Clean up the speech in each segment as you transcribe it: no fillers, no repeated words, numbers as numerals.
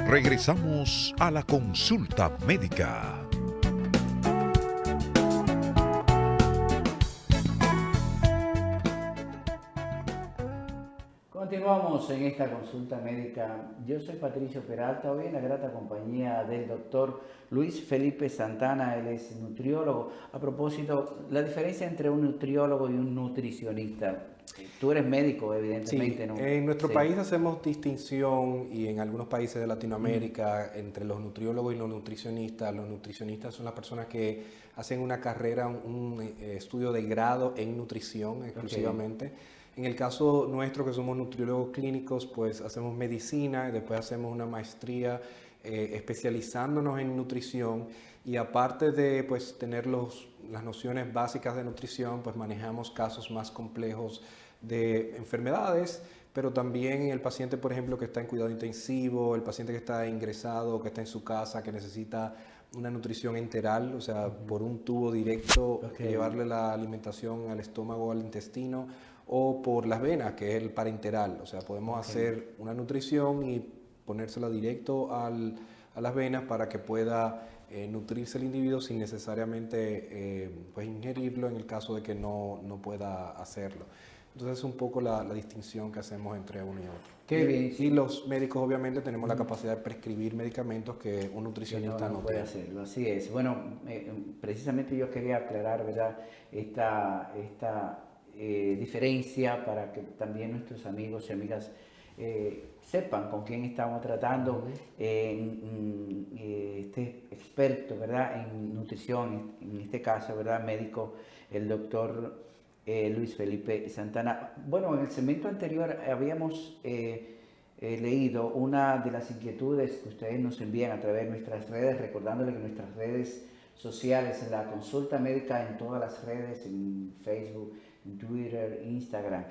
Regresamos a la consulta médica. Continuamos en esta consulta médica. Yo soy Patricio Peralta, hoy en la grata compañía del doctor Luis Felipe Santana, él es nutriólogo. A propósito, la diferencia entre un nutriólogo y un nutricionista. Tú eres médico, evidentemente, Sí, ¿no? en nuestro Sí. país hacemos distinción y en algunos países de Latinoamérica entre los nutriólogos y los nutricionistas. Los nutricionistas son las personas que hacen una carrera, un estudio de grado en nutrición exclusivamente. En el caso nuestro, que somos nutriólogos clínicos, pues hacemos medicina y después hacemos una maestría especializándonos en nutrición, y aparte de pues tener las nociones básicas de nutrición, pues manejamos casos más complejos de enfermedades, pero también el paciente, por ejemplo, que está en cuidado intensivo, el paciente que está ingresado, que está en su casa, que necesita una nutrición enteral, o sea, por un tubo directo, llevarle la alimentación al estómago o al intestino, o por las venas, que es el parenteral. O sea, podemos hacer una nutrición y ponérsela directo a las venas para que pueda nutrirse el individuo sin necesariamente pues ingerirlo en el caso de que no pueda hacerlo. Entonces es un poco la distinción que hacemos entre uno y otro. Qué bien. Y los médicos obviamente tenemos la capacidad de prescribir medicamentos que un nutricionista no puede tiene. hacerlo, así es. Bueno, precisamente yo quería aclarar, ¿verdad?, esta diferencia para que también nuestros amigos y amigas sepan con quién estamos tratando. Este experto, ¿verdad?, en nutrición, en este caso, ¿verdad?, médico, el doctor Luis Felipe Santana. Bueno, en el segmento anterior habíamos leído una de las inquietudes que ustedes nos envían a través de nuestras redes, recordándole que nuestras redes sociales, en la consulta médica en todas las redes, en Facebook, en Twitter, Instagram,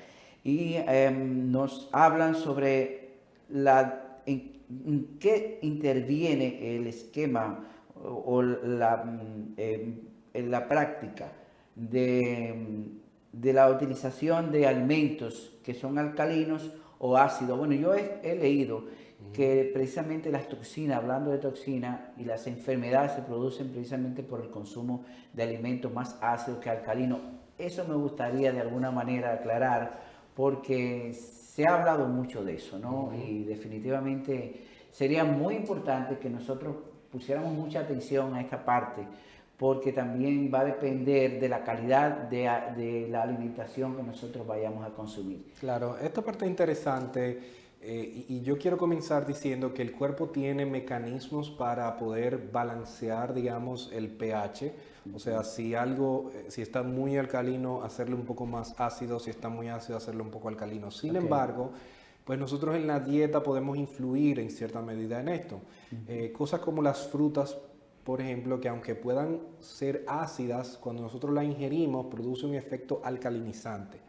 y nos hablan sobre en qué interviene el esquema o en la práctica de la utilización de alimentos que son alcalinos o ácidos. Bueno, yo he leído que precisamente las toxinas, hablando de toxinas, y las enfermedades se producen precisamente por el consumo de alimentos más ácidos que alcalinos. Eso me gustaría de alguna manera aclarar, porque se ha hablado mucho de eso, ¿no? Y definitivamente sería muy importante que nosotros pusiéramos mucha atención a esta parte, porque también va a depender de la calidad de la alimentación que nosotros vayamos a consumir. Claro, esta parte es interesante, y yo quiero comenzar diciendo que el cuerpo tiene mecanismos para poder balancear, digamos, el pH. O sea, si está muy alcalino, hacerle un poco más ácido; si está muy ácido, hacerle un poco alcalino. Sin embargo, pues nosotros en la dieta podemos influir en cierta medida en esto. Cosas como las frutas, por ejemplo, que aunque puedan ser ácidas, cuando nosotros las ingerimos, produce un efecto alcalinizante.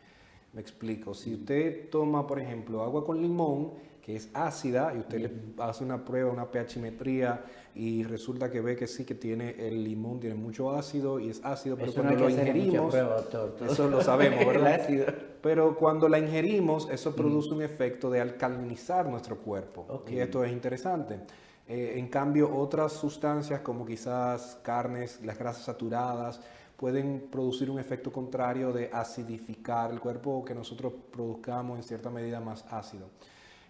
Me explico. Si usted toma, por ejemplo, agua con limón, que es ácida, y usted le hace una prueba, una pHmetría, y resulta que ve que sí, que el limón tiene mucho ácido y es ácido, pero eso cuando no hay lo que hacer mucha ingerimos, prueba, doctor. eso lo sabemos, ¿verdad? El ácido. Pero cuando la ingerimos, eso produce un efecto de alcalinizar nuestro cuerpo. Y esto es interesante. En cambio, otras sustancias como quizás carnes, las grasas saturadas, pueden producir un efecto contrario de acidificar el cuerpo, o que nosotros produzcamos en cierta medida más ácido.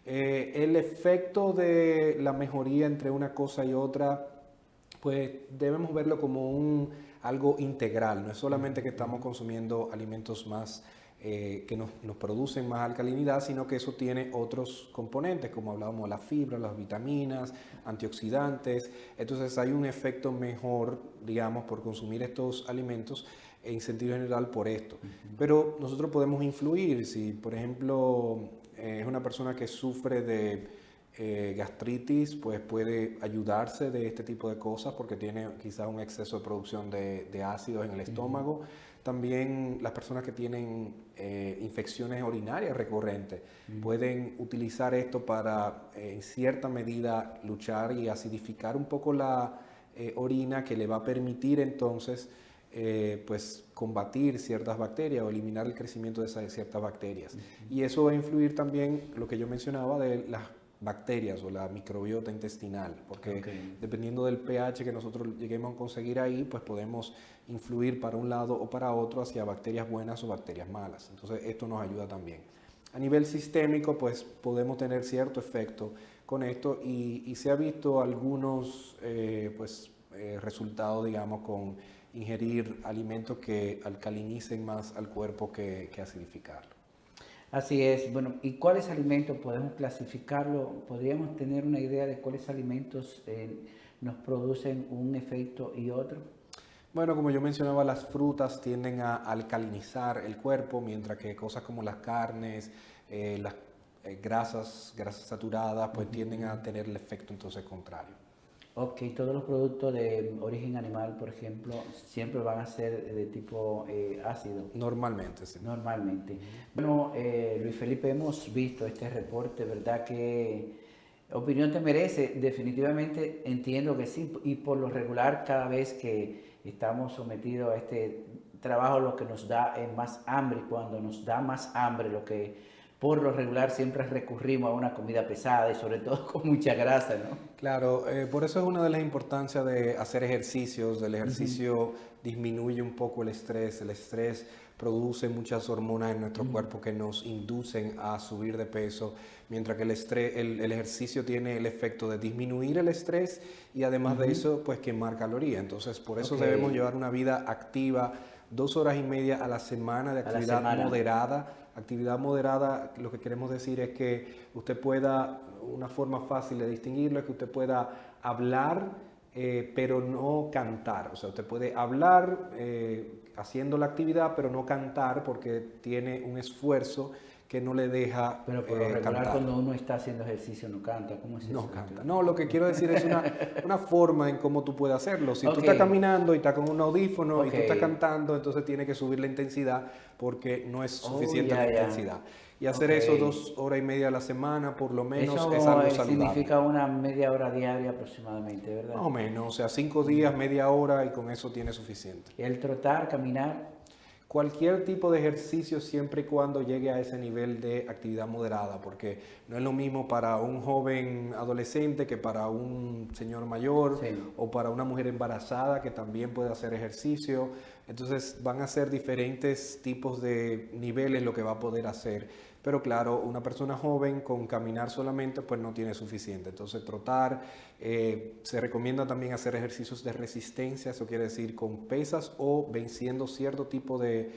El efecto de la mejoría entre una cosa y otra, pues debemos verlo como algo integral. No es solamente que estamos consumiendo alimentos más que nos producen más alcalinidad, sino que eso tiene otros componentes, como hablábamos de la fibra, las vitaminas, antioxidantes. Entonces hay un efecto mejor, digamos, por consumir estos alimentos en sentido general por esto. Pero nosotros podemos influir. Si, por ejemplo, es una persona que sufre de gastritis, pues puede ayudarse de este tipo de cosas porque tiene quizás un exceso de producción de ácidos en el estómago. También las personas que tienen infecciones urinarias recurrentes pueden utilizar esto para, en cierta medida, luchar y acidificar un poco la orina, que le va a permitir entonces pues combatir ciertas bacterias o eliminar el crecimiento de ciertas bacterias. Y eso va a influir también, lo que yo mencionaba, de las bacterias o la microbiota intestinal, porque dependiendo del pH que nosotros lleguemos a conseguir ahí, pues podemos influir para un lado o para otro hacia bacterias buenas o bacterias malas. Entonces esto nos ayuda también. A nivel sistémico, pues podemos tener cierto efecto con esto y se ha visto algunos resultados, digamos, con ingerir alimentos que alcalinicen más al cuerpo que acidificarlo. Así es. Bueno, ¿y cuáles alimentos podemos clasificarlo? ¿Podríamos tener una idea de cuáles alimentos nos producen un efecto y otro? Bueno, como yo mencionaba, las frutas tienden a alcalinizar el cuerpo, mientras que cosas como las carnes, las grasas saturadas, pues tienden a tener el efecto entonces contrario. Ok, todos los productos de origen animal, por ejemplo, siempre van a ser de tipo ácido. Normalmente, sí. Normalmente. Bueno, Luis Felipe, hemos visto este reporte, ¿verdad? ¿Qué opinión te merece? Definitivamente entiendo que sí, y por lo regular cada vez que estamos sometidos a este trabajo lo que nos da es más hambre, y cuando nos da más hambre lo que por lo regular siempre recurrimos a una comida pesada y sobre todo con mucha grasa, ¿no? Claro, por eso es una de las importancias de hacer ejercicios. El ejercicio disminuye un poco el estrés produce muchas hormonas en nuestro cuerpo que nos inducen a subir de peso, mientras que el ejercicio tiene el efecto de disminuir el estrés y además de eso, pues quemar calorías. Entonces, por eso debemos llevar una vida activa, 2 horas y media a la semana de actividad moderada. Actividad moderada, lo que queremos decir es que usted pueda, una forma fácil de distinguirlo es que usted pueda hablar, pero no cantar. O sea, usted puede hablar haciendo la actividad, pero no cantar porque tiene un esfuerzo que no le deja Pero por lo regular cantar. cuando uno está haciendo ejercicio no canta, ¿cómo es eso? No canta. No, lo que quiero decir es una forma en cómo tú puedes hacerlo. Si tú estás caminando y estás con un audífono y tú estás cantando, entonces tienes que subir la intensidad porque no es suficiente la intensidad. Y hacer eso 2 horas y media a la semana, por lo menos, eso es algo saludable. Significa una media hora diaria aproximadamente, ¿verdad? Más o menos, o sea, 5 días, media hora y con eso tiene suficiente. El trotar, caminar. Cualquier tipo de ejercicio siempre y cuando llegue a ese nivel de actividad moderada, porque no es lo mismo para un joven adolescente que para un señor mayor o para una mujer embarazada que también puede hacer ejercicio. Entonces van a ser diferentes tipos de niveles lo que va a poder hacer. Pero claro, una persona joven con caminar solamente pues no tiene suficiente. Entonces trotar, se recomienda también hacer ejercicios de resistencia, eso quiere decir con pesas o venciendo cierto tipo de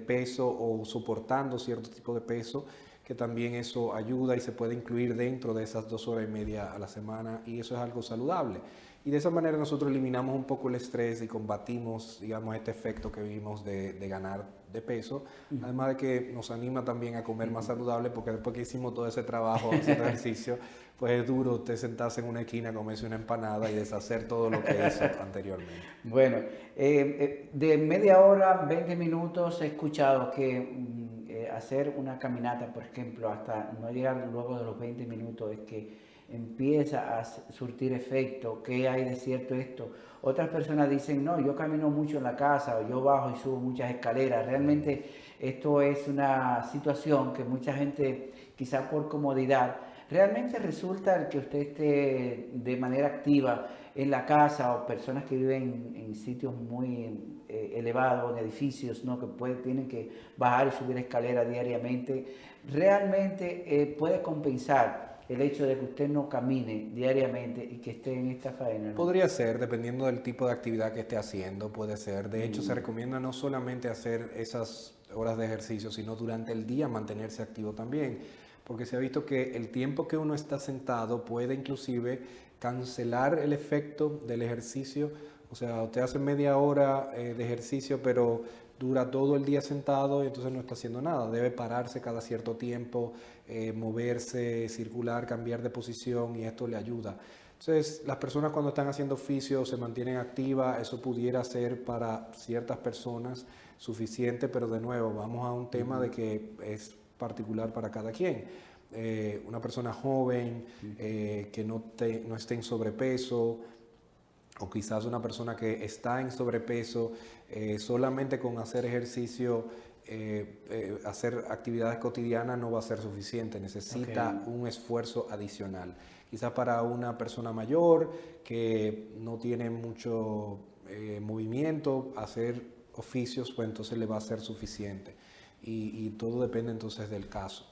peso o soportando cierto tipo de peso, que también eso ayuda y se puede incluir dentro de esas 2 horas y media a la semana y eso es algo saludable. Y de esa manera nosotros eliminamos un poco el estrés y combatimos, digamos, este efecto que vimos de ganar de peso. Además de que nos anima también a comer más saludable, porque después que hicimos todo ese trabajo haciendo ejercicio, pues es duro usted sentarse en una esquina, comerse una empanada y deshacer todo lo que hizo anteriormente. Bueno, de media hora, 20 minutos he escuchado que hacer una caminata, por ejemplo, hasta no llegar luego de los 20 minutos es que empieza a surtir efecto. ¿Qué hay de cierto esto? Otras personas dicen, no, yo camino mucho en la casa, o yo bajo y subo muchas escaleras. Realmente esto es una situación que mucha gente, quizá por comodidad, realmente resulta que usted esté de manera activa en la casa o personas que viven en sitios muy elevados, en edificios, ¿no? Que tienen que bajar y subir escaleras diariamente. Realmente puede compensar el hecho de que usted no camine diariamente y que esté en esta faena, ¿no? Podría ser, dependiendo del tipo de actividad que esté haciendo, puede ser. De hecho, se recomienda no solamente hacer esas horas de ejercicio, sino durante el día mantenerse activo también, porque se ha visto que el tiempo que uno está sentado puede inclusive cancelar el efecto del ejercicio. O sea, usted hace media hora de ejercicio, pero dura todo el día sentado y entonces no está haciendo nada. Debe pararse cada cierto tiempo, moverse, circular, cambiar de posición y esto le ayuda. Entonces, las personas cuando están haciendo oficio se mantienen activas, eso pudiera ser para ciertas personas suficiente, pero de nuevo, vamos a un tema de que es particular para cada quien. Una persona joven que no esté en sobrepeso, o quizás una persona que está en sobrepeso, solamente con hacer ejercicio hacer actividades cotidianas no va a ser suficiente, necesita un esfuerzo adicional. Quizás para una persona mayor que no tiene mucho movimiento, hacer oficios, pues entonces le va a ser suficiente. Y todo depende entonces del caso.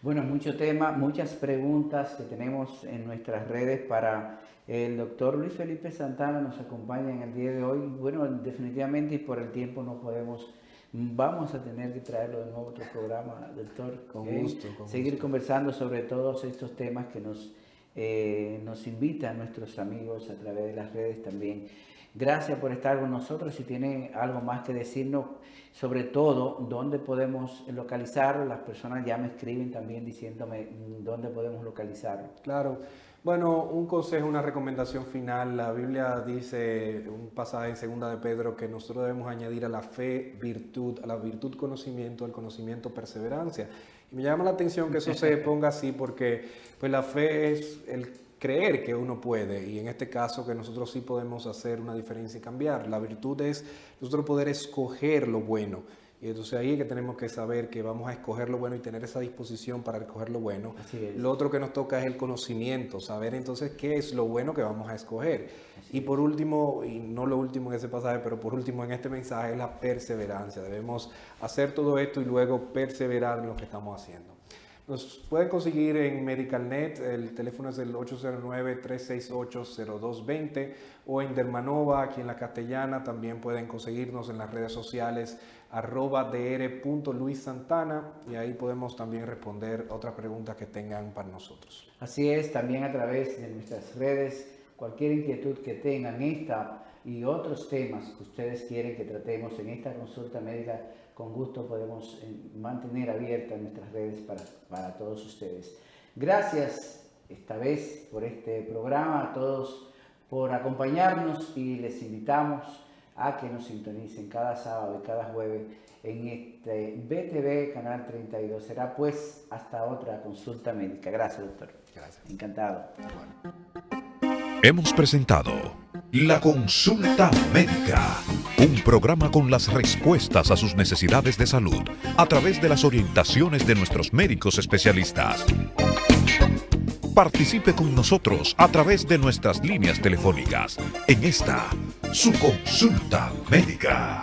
Bueno, mucho tema, muchas preguntas que tenemos en nuestras redes para el doctor Luis Felipe Santana, nos acompaña en el día de hoy. Bueno, definitivamente y por el tiempo no podemos, vamos a tener que traerlo de nuevo a otro programa, doctor. Con gusto. Seguir conversando sobre todos estos temas que nos invitan nuestros amigos a través de las redes también. Gracias por estar con nosotros. Si tienen algo más que decirnos, sobre todo, dónde podemos localizarlo. Las personas ya me escriben también diciéndome dónde podemos localizarlo. Claro. Bueno, un consejo, una recomendación final. La Biblia dice, un pasaje en 2 de Pedro, que nosotros debemos añadir a la fe virtud, a la virtud conocimiento, al conocimiento perseverancia. Y me llama la atención que eso se ponga así porque pues la fe es el creer que uno puede, y en este caso que nosotros sí podemos hacer una diferencia y cambiar. La virtud es nosotros poder escoger lo bueno, y entonces ahí es que tenemos que saber que vamos a escoger lo bueno y tener esa disposición para escoger lo bueno. Lo otro que nos toca es el conocimiento, saber entonces qué es lo bueno que vamos a escoger. Y por último, y no lo último en ese pasaje, pero por último en este mensaje, es la perseverancia. Debemos hacer todo esto y luego perseverar en lo que estamos haciendo. Nos pueden conseguir en MedicalNet, el teléfono es el 809-368-0220, o en Dermanova, aquí en La Castellana. También pueden conseguirnos en las redes sociales @dr.luissantana, y ahí podemos también responder otras preguntas que tengan para nosotros. Así es, también a través de nuestras redes, cualquier inquietud que tengan, esta y otros temas que ustedes quieren que tratemos en esta consulta médica, con gusto podemos mantener abiertas nuestras redes para todos ustedes. Gracias esta vez por este programa, a todos por acompañarnos, y les invitamos a que nos sintonicen cada sábado y cada jueves en este BTV Canal 32. Será pues hasta otra consulta médica. Gracias, doctor. Gracias. Encantado. Hemos presentado La Consulta Médica, un programa con las respuestas a sus necesidades de salud a través de las orientaciones de nuestros médicos especialistas. Participe con nosotros a través de nuestras líneas telefónicas en esta, su consulta médica.